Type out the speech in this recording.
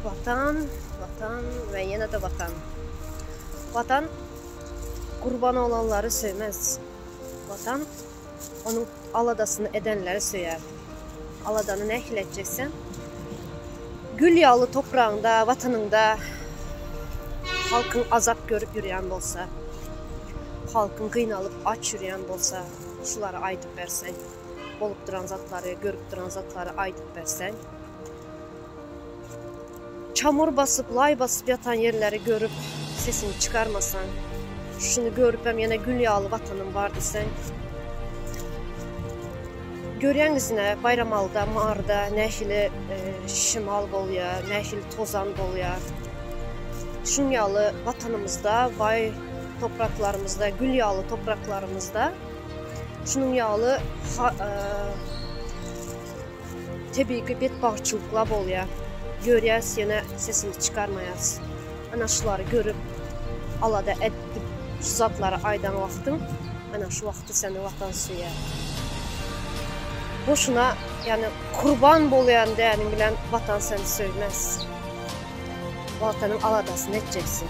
Vatan, vatan ve yine de vatan. Vatan kurban olanları sevmez. Vatan onun aladasını edenleri söyler. Aladanı ne edeceksen? Gül yağlı toprağında, vatanında halkın azap görüp yürüyen olsa, halkın qıynalıp aç yürüyen olsa, şuları aydıp versen, olup duran zatları, görüp duran zatları aydıp versen, çamur basıp, lay basıp yatan yerleri görüp sesini çıkarmasan, şunu görüp hem yine gül yağlı vatanın var desen, görən izine Bayramalda, Marda, Nəhili Şimal Boluya, Nəhili Tozan Boluya, şunyalı vatanımızda, vay topraklarımızda, gül yağlı topraklarımızda, şunun yağlı təbii bet bağçılıqla Boluya, görəyəz, yenə sesini çıkarmayaz. Ana şuları görüb, alada edib, şu zatları aydan vaxtın, ana şu vaxtı səni vatan suya. Boşuna, yani kurban bolayan değerini bilen vatan seni söylemez. Vatanın aladasını edeceksin.